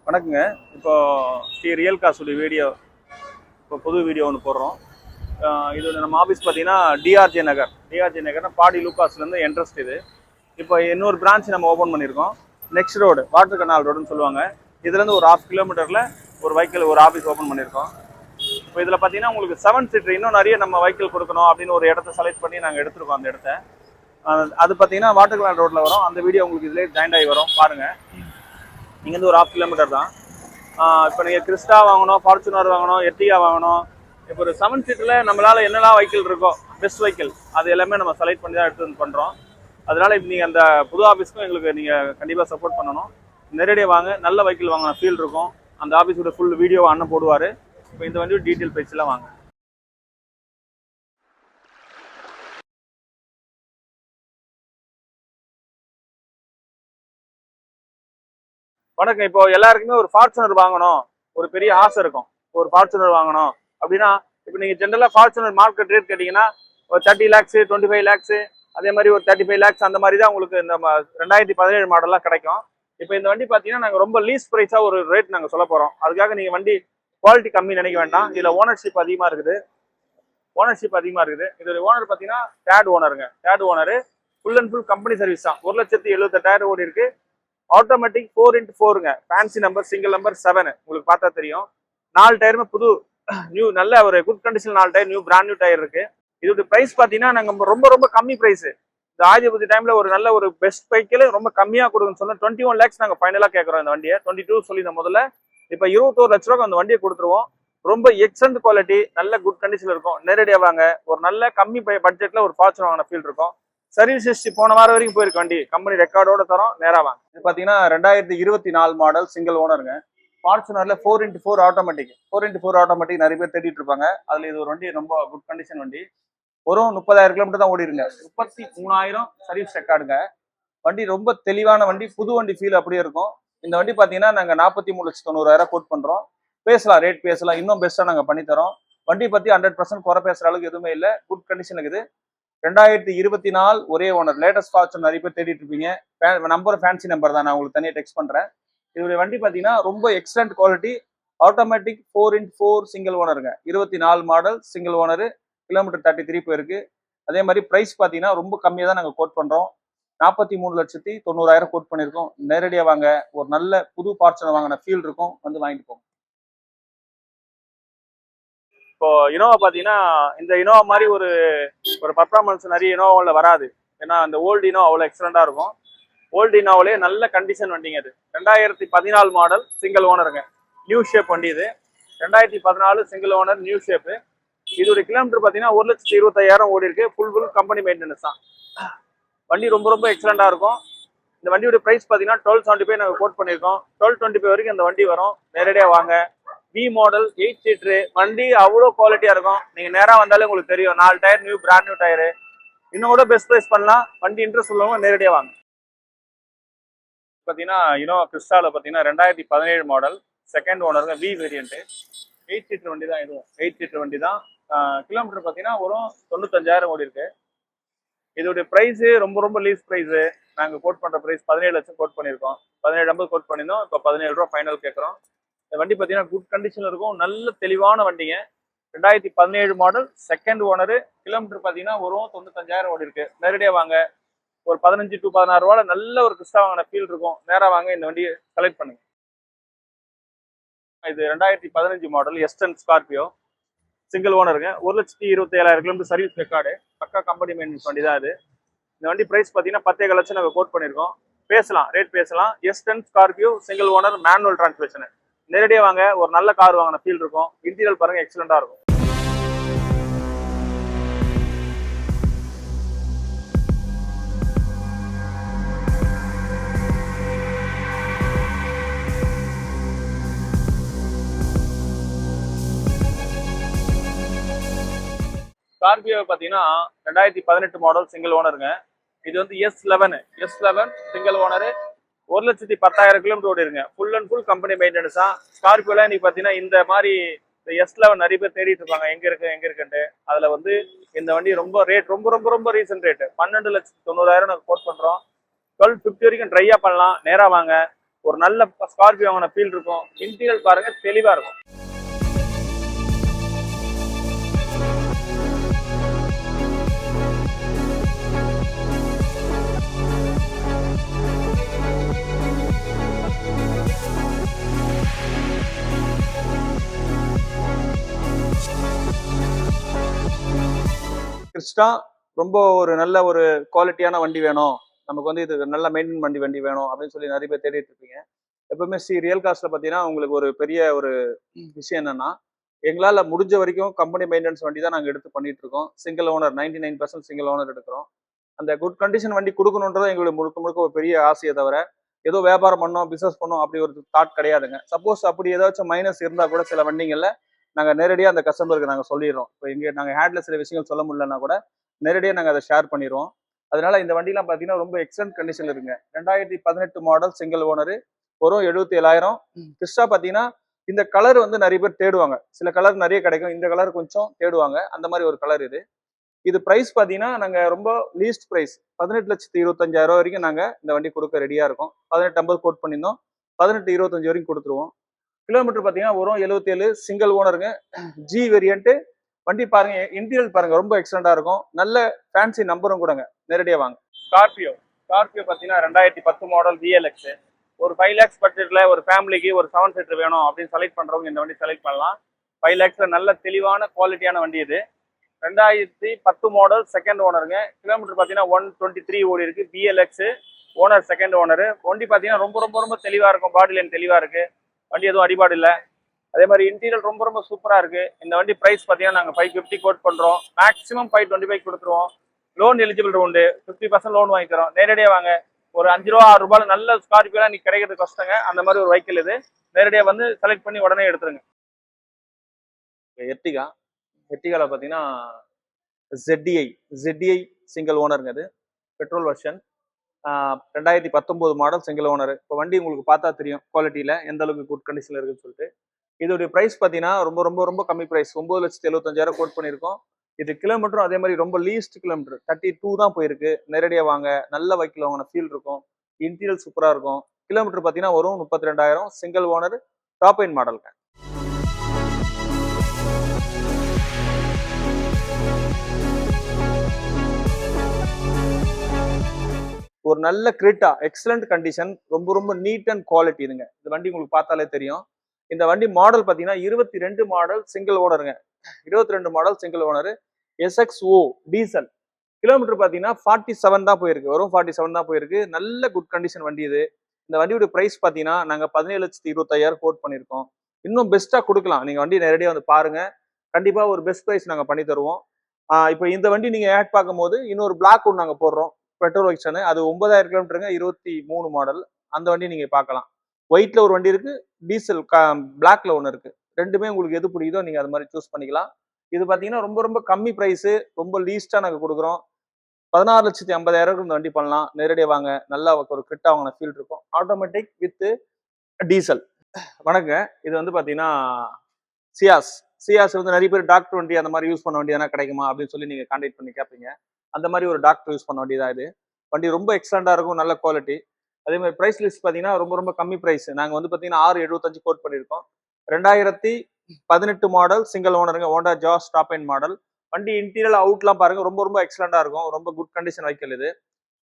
வணக்கங்க. இப்போ Sri real காசுடைய video இப்போ புது வீடியோ ஒன்று போடுறோம். இது நம்ம ஆஃபீஸ் பார்த்தீங்கன்னா டிஆர்ஜே நகர்னா பாடி லூகாஸ்லேருந்து என்ட்ரஸ்ட் இது. இப்போ இன்னொரு பிரான்ச் நம்ம ஓப்பன் பண்ணியிருக்கோம். நெக்ஸ்ட் ரோடு வாட்டர் கனால் ரோடுன்னு சொல்லுவாங்க. இதுலேருந்து ஒரு 1/2 கிலோமீட்டரில் ஒரு ஆஃபீஸ் ஓப்பன் பண்ணியிருக்கோம். இப்போ இதில் பார்த்தீங்கன்னா உங்களுக்கு 7 சீட்டர் இன்னும் நிறைய நம்ம வெஹிக்கிள் கொடுக்கணும் அப்படின்னு ஒரு இடத்த செலக்ட் பண்ணி நாங்கள் எடுத்துருக்கோம். அந்த இடத்த அது பார்த்தீங்கன்னா வாட்டர் கனால் ரோட்டில் வரும். அந்த வீடியோ உங்களுக்கு இதிலே ஜாயிண்ட் ஆகி வரும், பாருங்கள். இங்கேருந்து ஒரு 1/2 கிலோமீட்டர் தான். இப்போ நீங்கள் கிறிஸ்டா வாங்கணும், ஃபார்ச்சுனர் வாங்கணும், எர்டிகா வாங்கணும். இப்போ ஒரு 7 சீட்டில் நம்மளால் என்னெல்லாம் வெஹிக்கிள் இருக்கோ பெஸ்ட் வெஹிக்கிள் அது எல்லாமே நம்ம செலக்ட் பண்ணி தான் எடுத்து பண்ணுறோம். அதனால் இப்போ நீங்கள் அந்த புது ஆஃபீஸ்க்கும் எங்களுக்கு நீங்கள் கண்டிப்பாக சப்போர்ட் பண்ணணும். நேரடியாக வாங்க, நல்ல வெஹிக்கிள் வாங்கின ஃபீல் இருக்கும். அந்த ஆஃபீஸோட ஃபுல் வீடியோவை அண்ணன் போடுவார். இப்போ இந்த வண்டி டீட்டெயில் பேஜெலாம் வாங்க. வணக்கம். இப்போ எல்லாருக்குமே ஒரு ஃபார்ச்சுனர் வாங்கணும் ஒரு பெரிய ஆசை இருக்கும். ஒரு ஃபார்ச்சுனர் வாங்கணும் அப்படின்னா இப்போ நீங்கள் ஜென்ரலாக ஃபார்ச்சுனர் மார்க்கெட் ரேட் கேட்டிங்கன்னா ஒரு 30 lakhs 25 lakhs அதே மாதிரி ஒரு 35 lakhs அந்த மாதிரி தான் உங்களுக்கு இந்த 2017 மாடல்லாம் கிடைக்கும். இப்போ இந்த வண்டி பார்த்தீங்கன்னா நாங்கள் ரொம்ப லீஸ் ப்ரைஸாக ஒரு ரேட் நாங்கள் சொல்ல போகிறோம். அதுக்காக நீங்கள் வண்டி குவாலிட்டி கம்மி நினைக்க வேண்டாம். இதில் ஓனர்ஷிப் அதிகமாக இருக்குது. இதோட ஓனர் பார்த்தீங்கன்னா third owner full and full company service தான். 1,78,000 ஓடி இருக்கு. ஆட்டோமேட்டிக் 4x4ங்க. ஃபேன்சி நம்பர், சிங்கிள் நம்பர் 7 உங்களுக்கு பார்த்தா தெரியும். 4 டயருமே புது நியூ, நல்ல ஒரு good condition 4 tyre new brand new tyre இருக்கு. இதோட பிரைஸ் பார்த்தீங்கன்னா நாங்கள் ரொம்ப ரொம்ப கம்மி பிரைஸ். இந்த ஆதிபதி டைம்ல ஒரு நல்ல ஒரு பெஸ்ட் பைக்கில் ரொம்ப கம்மியாக கொடுக்குன்னு சொன்னால் 21 lakhs நாங்கள் ஃபைனலாக கேட்குறோம். இந்த வண்டியை 22 சொல்லி இந்த முதல்ல இப்போ 21 லட்ச ரூபாய்க்கு அந்த வண்டியை கொடுத்துருவோம். ரொம்ப எக்ஸலண்ட் குவாலிட்டி, நல்ல குட் கண்டிஷன் இருக்கும். நேரடியாக வாங்க, ஒரு நல்ல கம்மி பட்ஜெட்ல ஒரு ஃபார்ச்சுனர் வாங்கின ஃபீல் இருக்கும். சர்வீஸ் ஹிஸ்ட்ரி போன வாரம் வரைக்கும் போயிருக்கு வண்டி. கம்பெனி ரெக்கார்டோட தரோம், நேராக வாங்க. இது பார்த்தீங்கன்னா 2024 மாடல் சிங்கிள் ஓனருங்க. ஃபார்ச்சுனர்ல 4x4 ஆட்டோமேட்டிக் நிறைய பேர் தேடிட்டு இருப்பாங்க. அதுல இது ஒரு வண்டி ரொம்ப குட் கண்டிஷன் வண்டி. ஒரு 30,000 கிலோமீட்டர் தான் ஓடி இருங்க. 33,000 சர்வீஸ் ரெக்கார்டுங்க. வண்டி ரொம்ப தெளிவான வண்டி, புது வண்டி ஃபீல் அப்படியே இருக்கும். இந்த வண்டி பார்த்தீங்கன்னா நாங்கள் 43,90,000 கோட் பண்றோம். பேசலாம், ரேட் பேசலாம், இன்னும் பெஸ்ட்டாக நாங்கள் பண்ணித்தரோம். வண்டி பற்றி 100% குறை பேசுற அளவுக்கு எதுவுமே இல்லை, குட் கண்டிஷன் இருக்குது. 2024 ஒரே ஓனர். லேட்டஸ்ட் ஃபார்ச்சுனர் நிறைய பேர் தேடிட்டு இருப்பீங்க. நம்பர் ஃபேன்சி நம்பர் தான், நான் உங்களுக்கு தனியாக டெக்ஸ்ட் பண்றேன். இதோடைய வண்டி பார்த்தீங்கன்னா ரொம்ப excellent quality. Automatic 4x4 single ஓனருங்க. 24 மாடல் சிங்கிள் ஓனரு. கிலோமீட்டர் 33 போயிருக்கு. அதே மாதிரி பிரைஸ் பார்த்தீங்கன்னா ரொம்ப கம்மியாக தான் நாங்கள் கோட் பண்றோம். 43,90,000 கோட் பண்ணியிருக்கோம். நேரடியாக வாங்க, ஒரு நல்ல புது ஃபார்ச்சுனர் வாங்கின ஃபீல் இருக்கும். வந்து வாங்கிட்டு போங்க. இப்போ இனோவா பார்த்தீங்கன்னா இந்த இனோவா மாதிரி ஒரு பர்ஃபார்மன்ஸ் நிறைய இனோவாவில் வராது. ஏன்னா அந்த ஓல்டு இனோவா அவ்வளோ எக்ஸலண்டாக இருக்கும். ஓல்டு இனோவிலே நல்ல கண்டிஷன் வண்டிங்க. இது 2014 மாடல் சிங்கிள் ஓனருங்க. நியூ ஷேப் வண்டி இது. 2014 சிங்கிள் ஓனர் நியூ ஷேப்பு. இதோட கிலோமீட்டர் பார்த்தீங்கன்னா 1,25,000 ஓடி இருக்கு. ஃபுல் கம்பெனி மெயின்டெனன்ஸ் தான். வண்டி ரொம்ப ரொம்ப எக்ஸலண்டாக இருக்கும். இந்த வண்டியோட ப்ரைஸ் பார்த்தீங்கன்னா 1275 நாங்கள் கோட் பண்ணியிருக்கோம். 1225 வரைக்கும் இந்த வண்டி வரும். நேரடியாக வாங்க. வி மாடல் 8 சீட்ரு வண்டி அவ்வளோ குவாலிட்டியாக இருக்கும். நீங்கள் நேராக வந்தாலே உங்களுக்கு தெரியும். 4 tyre new brand new tyre. இன்னும் கூட பெஸ்ட் ப்ரைஸ் பண்ணலாம். வண்டி இன்ட்ரெஸ்ட் உள்ளவங்க நேரடியாக வாங்க. பார்த்தீங்கன்னா இனோவா கிறிஸ்டாவில் பார்த்தீங்கன்னா 2017 மாடல் செகண்ட் ஓனருங்க. வி வேரியன்ட்டு 8 சீட்டர் வண்டி தான். இதுவும் 8 சீட்டர் வண்டி தான். கிலோமீட்டர் பார்த்தீங்கன்னா ஒரு 95,000 ஓடி இருக்கு. இதோடைய ப்ரைஸு ரொம்ப ரொம்ப லீஸ் ப்ரைஸு. நாங்கள் கோட் பண்ணுற ப்ரைஸ் 17 லட்சம் கோட் பண்ணியிருக்கோம். 17,50 கோட் பண்ணியிருந்தோம். இப்போ 17 ரூபா ஃபைனல் கேட்குறோம். இந்த வண்டி பார்த்தீங்கன்னா குட் கண்டிஷனில் இருக்கும். நல்ல தெளிவான வண்டிங்க. 2017 மாடல் செகண்ட் ஓனரு. கிலோமீட்டர் பார்த்தீங்கன்னா ஒரு 95,000 ஓடி இருக்கு. நேரடியாக வாங்க, ஒரு 15 to 16 ரூபாய் நல்ல ஒரு கிறிஸ்டா வாங்கின ஃபீல் இருக்கும். நேராக வாங்க, இந்த வண்டியை செலக்ட் பண்ணுங்க. இது 2015 மாடல் எஸ்டன் ஸ்கார்பியோ சிங்கிள் ஓனருங்க. 1,27,000 கிலோமீட்டர் சர்வீஸ் ரெக்கார்டு. பக்கா கம்பெனி மெயின்டெனன்ஸ் வண்டி தான் இது. இந்த வண்டி ப்ரைஸ் பார்த்தீங்கன்னா 10 லட்சம் நாங்கள் கோட் பண்ணியிருக்கோம். பேசலாம், ரேட் பேசலாம். S ten Scorpio single owner manual transmission. நேரடியாக வாங்க, ஒரு நல்ல கார் வாங்கின ஃபீல் இருக்கும். இன்டீரியல் பாருங்க, எக்ஸலண்டாக இருக்கும். ஸ்கார்பியோ பார்த்தீங்கன்னா 2018 மாடல் சிங்கிள் ஓனருங்க. இது வந்து S11 சிங்கிள் ஓனரு. 1,10,000 கிலோமீட்டர் ஓடி இருங்க. Full and full company maintenance தான். ஸ்கார்பியோல இன்னைக்கு பார்த்தீங்கன்னா இந்த மாதிரி இந்த S11 நிறைய பேர் தேடிட்டு இருப்பாங்க, எங்க இருக்குன்ட்டு. அதுல வந்து இந்த வண்டி ரொம்ப ரேட் ரொம்ப ரொம்ப ரொம்ப ரீசன்ட் ரேட் 12,90,000 நாங்கள் கோட் பண்றோம். 1250 வரைக்கும் ட்ரையா பண்ணலாம். நேராக வாங்க. ஒரு நல்ல ஸ்கார்பியோ வாங்கின ஃபீல் இருக்கும். இன்டீரியர் பாருங்க தெளிவா இருக்கும். கிறிஸ்டா ரொம்ப ஒரு நல்ல ஒரு குவாலிட்டியான வண்டி வேணும், நமக்கு வந்து இது நல்ல மெயின்டைன் வண்டி வேணும் அப்படின்னு சொல்லி நிறைய பேர் தேடிட்டு இருப்பீங்க. எப்பவுமே ரியல் காஸ்ட்ல பார்த்தீங்கன்னா உங்களுக்கு ஒரு பெரிய ஒரு விஷயம் என்னன்னா, எங்களால் முடிஞ்ச வரைக்கும் கம்பெனி மெயின்டெனன்ஸ் வண்டி தான் நாங்கள் எடுத்து பண்ணிட்டு இருக்கோம். சிங்கிள் ஓனர் 99% சிங்கிள் ஓனர் எடுக்கிறோம். அந்த குட் கண்டிஷன் வண்டி கொடுக்கணுன்றது எங்களுக்கு முழுக்க முழுக்க ஒரு பெரிய ஆசையை தவிர, ஏதோ வியாபாரம் பண்ணோம் பிசினஸ் பண்ணோம் அப்படி ஒரு தாட் கிடையாதுங்க. சப்போஸ் அப்படி ஏதாச்சும் மைனஸ் இருந்தால் கூட சில வண்டிகளில் நாங்கள் நேரடியாக அந்த கஸ்டமருக்கு நாங்கள் சொல்லிடுறோம். இப்போ இங்கே நாங்கள் ஹேட்ல சில விஷயங்கள் சொல்ல முடியலன்னா கூட நேரடியாக நாங்கள் அதை ஷேர் பண்ணிடுவோம். அதனால இந்த வண்டிலாம் பார்த்தீங்கன்னா ரொம்ப எக்ஸலன்ட் கண்டிஷன்ல இருக்குங்க. 2018 மாடல் சிங்கிள் ஓனர், வரும் 77,000. கிறிஸ்டா பார்த்தீங்கன்னா இந்த கலர் வந்து நிறைய பேர் தேடுவாங்க. சில கலர் நிறைய கிடைக்கும், இந்த கலர் கொஞ்சம் தேடுவாங்க. அந்த மாதிரி ஒரு கலர் இது. இது பிரைஸ் பார்த்தீங்கன்னா நாங்கள் ரொம்ப லீஸ்ட் பிரைஸ் 18,25,000 வரைக்கும் நாங்கள் இந்த வண்டி கொடுக்க ரெடியாக இருக்கோம். 18,50 கோட் பண்ணியிருந்தோம், 18,25 வரைக்கும் கொடுத்துருவோம். கிலோமீட்டர் பார்த்தீங்கன்னா வரும் 77, சிங்கிள் ஓனருங்க, ஜி வேரியன்ட். வண்டி பாருங்க, இன்டீரியல் பாருங்க ரொம்ப எக்ஸலண்டா இருக்கும். நல்ல ஃபேன்சி நம்பரும் கூடங்க. நேரடியாக வாங்க. ஸ்கார்பியோ பார்த்தீங்கன்னா 2010 மாடல் விஎல்எக்ஸ். ஒரு 5 lakhs பட்ஜெட்ல ஒரு ஃபேமிலிக்கு ஒரு 7 சீட்டர் வேணும் அப்படின்னு செலக்ட் பண்றவங்க இந்த வண்டி செலக்ட் பண்ணலாம். 5 lakhsல நல்ல தெளிவான குவாலிட்டியான வண்டி இது. 2010 மாடல் செகண்ட் ஓனருங்க. கிலோமீட்டர் பார்த்தீங்கன்னா 123 ஓடி இருக்கு. VLX, owner second owner. வண்டி பார்த்தீங்கன்னா ரொம்ப ரொம்ப ரொம்ப தெளிவா இருக்கும். பாடி லைன் தெளிவா இருக்கு. வண்டி எதுவும் அடிபாடு இல்லை. அதே மாதிரி இன்டீரியர் ரொம்ப ரொம்ப சூப்பரா இருக்கு. இந்த வண்டி பிரைஸ் பார்த்தீங்கன்னா நாங்கள் 550 கோட் பண்றோம். மேக்ஸிமம் 525 கொடுத்துருவோம். லோன் எலிஜிபிள் உண்டு. 50% லோன் வாங்கி தரோம். நேரடியாக வாங்க. ஒரு 5 ரூபா 6 ரூபாய் நல்ல ஸ்கார்பியோலாம் நீ கிடைக்கிறது கஷ்டங்க. அந்த மாதிரி ஒரு வெஹிக்கிள் இது. நேரடியாக வந்து செலக்ட் பண்ணி உடனே எடுத்துருங்க. எர்டிகால பார்த்தீங்கன்னா ZDI சிங்கிள் ஓனருங்க. இது petrol version. 2019 model single owner. இப்போ வண்டி உங்களுக்கு பார்த்தா தெரியும் குவாலிட்டியில எந்த அளவுக்கு குட் கண்டிஷன்ல இருக்குன்னு சொல்லிட்டு. இதோடைய பிரைஸ் பார்த்தீங்கன்னா ரொம்ப ரொம்ப ரொம்ப கம்மி பிரைஸ். 9,75,000 கோட் பண்ணியிருக்கோம். இது கிலோமீட்டரும் அதே மாதிரி ரொம்ப லீஸ்ட் கிலோமீட்டர் 32 தான் போயிருக்கு. நேரடியாக வாங்க. நல்ல வெஹிக்கிள் வாங்கின ஃபீல் இருக்கும். இன்டீரியல் சூப்பராக இருக்கும். கிலோமீட்டர் பார்த்தீங்கன்னா வரும் 32,000. சிங்கிள் ஓனர், டாப் எண்ட் மாடலுங்க. ஒரு நல்ல கிரெட்டா, எக்ஸலண்ட் கண்டிஷன், ரொம்ப ரொம்ப நீட் அண்ட் குவாலிட்டி இதுங்க. இந்த வண்டி உங்களுக்கு பார்த்தாலே தெரியும். இந்த வண்டி மாடல் பார்த்தீங்கன்னா 22 மாடல் சிங்கிள் ஓனருங்க. 22 model single owner, SXO diesel. Kilometre பார்த்தீங்கன்னா 47 தான் போயிருக்கு. வரும் 47 தான் போயிருக்கு. நல்ல குட் கண்டிஷன் வண்டி இது. இந்த வண்டியோட பிரைஸ் பார்த்தீங்கன்னா நாங்கள் 17,25,000 கோட் பண்ணியிருக்கோம். இன்னும் பெஸ்ட்டாக கொடுக்கலாம். நீங்கள் வண்டி நேரடியாக வந்து பாருங்க. கண்டிப்பாக ஒரு பெஸ்ட் ப்ரைஸ் நாங்கள் பண்ணி தருவோம். இப்போ இந்த வண்டி நீங்கள் ஆட் பார்க்கும்போது இன்னொரு பிளாக் ஒன்று நாங்கள் போடுறோம். Petrol version. அது 9,000 கிலோமீட்டருங்க. 23 மாடல். அந்த வண்டி நீங்க பார்க்கலாம். ஒயிட்ல ஒரு வண்டி இருக்கு, டீசல் பிளாக்ல ஒன்று இருக்கு. ரெண்டுமே உங்களுக்கு எது பிடிக்குதோ நீங்க அது மாதிரி சூஸ் பண்ணிக்கலாம். இது பாத்தீங்கன்னா ரொம்ப ரொம்ப கம்மி பிரைஸ், ரொம்ப லீஸ்டா நாங்க கொடுக்குறோம். 16,50,000 இந்த வண்டி பண்ணலாம். நேரடியாக வாங்க. நல்லா ஒரு கிட்ட வாங்கின ஃபீல் இருக்கும். Automatic with diesel. வணக்கங்க. இது வந்து பாத்தீங்கன்னா சியாஸ் வந்து நிறைய பேர் டாக்டர் வண்டி அந்த மாதிரி யூஸ் பண்ண வண்டி எதனா கிடைக்குமா அப்படின்னு சொல்லி நீங்க கான்டாக்ட் பண்ணி கேட்பீங்க. அந்த மாதிரி ஒரு டாக்டர் யூஸ் பண்ண வேண்டியதா இது. வண்டி ரொம்ப எக்ஸலண்டா இருக்கும், நல்ல குவாலிட்டி. அதே மாதிரி பிரைஸ் லிஸ்ட் பார்த்தீங்கன்னா ரொம்ப ரொம்ப கம்மி பிரைஸ். நாங்கள் வந்து பார்த்தீங்கன்னா 675 கோட் பண்ணியிருக்கோம். 2018 மாடல் சிங்கிள் ஓனருங்க. Honda Jazz top end model. வண்டி இன்டீரியல் அவுட்லாம் பாருங்க ரொம்ப ரொம்ப எக்ஸலண்டா இருக்கும். ரொம்ப குட் கண்டிஷன் வெஹிக்கிள் இது.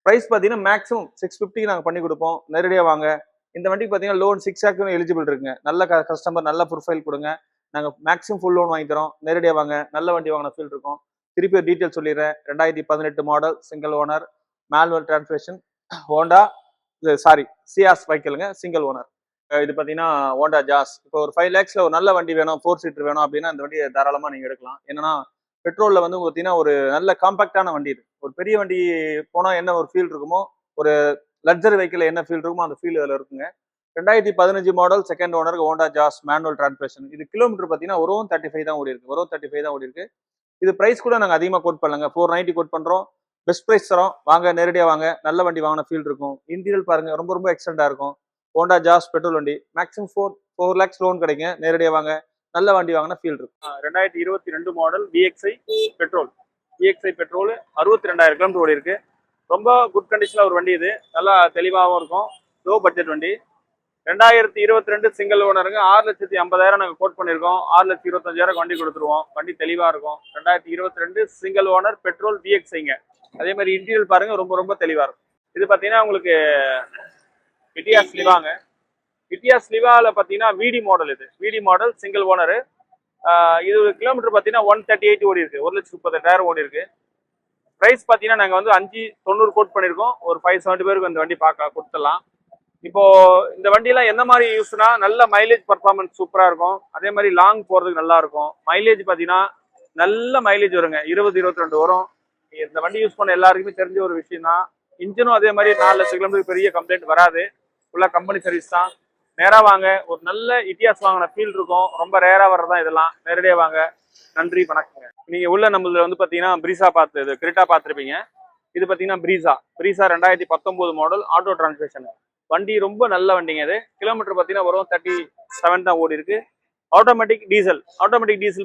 பிரைஸ் பார்த்தீங்கன்னா மேக்ஸிமம் 650 நாங்கள் பண்ணி கொடுப்போம். நேரடியாக வாங்க. இந்த வண்டிக்கு பார்த்தீங்கன்னா லோன் 6 lakhs எலிஜிபிள் இருக்குங்க. நல்ல கஸ்டமர், நல்ல ப்ரொஃபைல் கொடுங்க. நாங்கள் மேக்ஸிமம் ஃபுல் லோன் வாங்கி தரோம். நேரடியாக வாங்க. நல்ல வண்டி வாங்கின ஃபீல் இருக்கும். திருப்பி டீட்டெயில் சொல்லிடுறேன். 2018 model single owner, manual transmission, Honda Ciaz வெஹிக்கிளுங்க, சிங்கிள் ஓனர். இது பார்த்தீங்கன்னா ஹோண்டா ஜாஸ். இப்போ ஒரு 5 lakhsல ஒரு நல்ல வண்டி வேணும், 4 சீட்டர் வேணும் அப்படின்னா இந்த வண்டியை தாராளமாக நீங்கள் எடுக்கலாம். என்னன்னா பெட்ரோலில் வந்து பார்த்தீங்கன்னா ஒரு நல்ல காம்பாக்டான வண்டி இது. ஒரு பெரிய வண்டி போனால் என்ன ஒரு ஃபீல் இருக்குமோ, ஒரு லக்ஸரி வெஹிக்கிள் என்ன ஃபீல் இருக்குமோ அந்த ஃபீல் இதில் இருக்குங்க. 2015 model second owner Honda Jazz manual transmission. இது கிலோமீட்டர் பார்த்தீங்கன்னா ஒரு 35 தான் ஓடி இருக்கு. 35 தான் ஓடி இருக்கு. இது பிரைஸ் கூட நாங்கள் அதிகமாக கோட் பண்ணலங்க. 490 கோட் பண்ணுறோம். பெஸ்ட் ப்ரைஸ் தரோம். வாங்க, நேரடியாக வாங்க. நல்ல வண்டி வாங்கின ஃபீல் இருக்கும். இன்டீரியல் பாருங்க ரொம்ப ரொம்ப எக்ஸலண்டாக இருக்கும். ஹோண்டா ஜாஸ் பெட்ரோல் வண்டி. மேக்ஸிமம் 4 lakhs லோன் கிடைக்கும். நேரடியாக வாங்க. நல்ல வண்டி வாங்கின ஃபீல் இருக்கும். 2022 model VXI petrol. VXI petrol 62,000 kilometre ஓடி இருக்கு. ரொம்ப குட் கண்டிஷனில் ஒரு வண்டி இது. நல்லா தெளிவாகவும் இருக்கும். லோ பட்ஜெட் வண்டி. 2022 சிங்கிள் ஓனருங்க. 6,50,000 நாங்கள் கோட் பண்ணியிருக்கோம். 6,25,000 வண்டி கொடுத்துருவோம். வண்டி தெளிவாக இருக்கும். 2022 சிங்கிள் ஓனர் பெட்ரோல் VXIங்க. அதே மாதிரி இன்டீரியல் பாருங்க, ரொம்ப ரொம்ப தெளிவாக இருக்கும். இது பார்த்தீங்கன்னா உங்களுக்கு இட்டியாஸ் லிவாங்க. இட்டியாஸ் லிவாவில் பார்த்தீங்கன்னா VD மாடல். இது VD மாடல் சிங்கிள் ஓனரு. இது கிலோமீட்டர் பார்த்தீங்கன்னா 138 ஓடி இருக்கு. 1,38,000 ஓடி இருக்கு. ப்ரைஸ் பார்த்தீங்கன்னா நாங்கள் வந்து 5,90 கோட் பண்ணியிருக்கோம். ஒரு 570 பேருக்கு இந்த வண்டி பார்க்க கொடுத்துடலாம். இப்போ இந்த வண்டியெல்லாம் எந்த மாதிரி யூஸ்னா, நல்ல மைலேஜ் பர்ஃபார்மன்ஸ் சூப்பராக இருக்கும். அதே மாதிரி லாங் போகிறதுக்கு நல்லா இருக்கும். மைலேஜ் பார்த்தீங்கன்னா நல்ல மைலேஜ் வருங்க. 20-22 வரும். இந்த வண்டி யூஸ் பண்ண எல்லாருக்குமே தெரிஞ்ச ஒரு விஷயம் தான். இன்ஜினும் அதே மாதிரி 4 லட்சம் கிலோமீட்டர் பெரிய கம்ப்ளைண்ட் வராது. ஃபுல்லாக கம்பெனி சர்வீஸ் தான். நேராக வாங்க, ஒரு நல்ல இட்டியாஸ் வாங்கின ஃபீல் இருக்கும். ரொம்ப ரேராக வர்றதான் இதெல்லாம். நேரடியாக வாங்க. நன்றி, வணக்கங்க. நீங்கள் உள்ள நம்மள வந்து பார்த்தீங்கன்னா பிரீசா இது கிரிட்டா பார்த்துருப்பீங்க. இது பார்த்தீங்கன்னா பிரீசா 2019 மாடல் ஆட்டோ டிரான்ஸ்மிஷன். வண்டி ரொம்ப நல்ல வண்டிங்க. இது கிலோமீட்டர் பார்த்தீங்கன்னா வரும் 37 தான் ஓடி இருக்கு. ஆட்டோமேட்டிக் டீசல்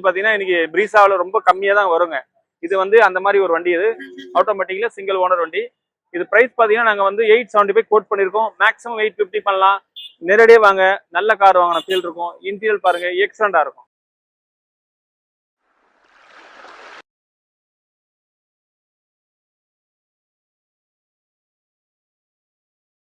பார்த்தீங்கன்னா இன்னைக்கு பிரீசாவில் ரொம்ப கம்மியாக தான் வருங்க. இது வந்து அந்த மாதிரி ஒரு வண்டி. இது ஆட்டோமேட்டிக்ல சிங்கிள் ஓனர் வண்டி. இது பிரைஸ் பார்த்தீங்கன்னா நாங்கள் வந்து 875 கோட் பண்ணியிருக்கோம். மேக்ஸிமம் 850 பண்ணலாம். நேரடியாக வாங்க, நல்ல கார் வாங்கின ஃபீல் இருக்கும். இன்டீரியல் பாருங்க, எக்ஸலண்டா இருக்கும்.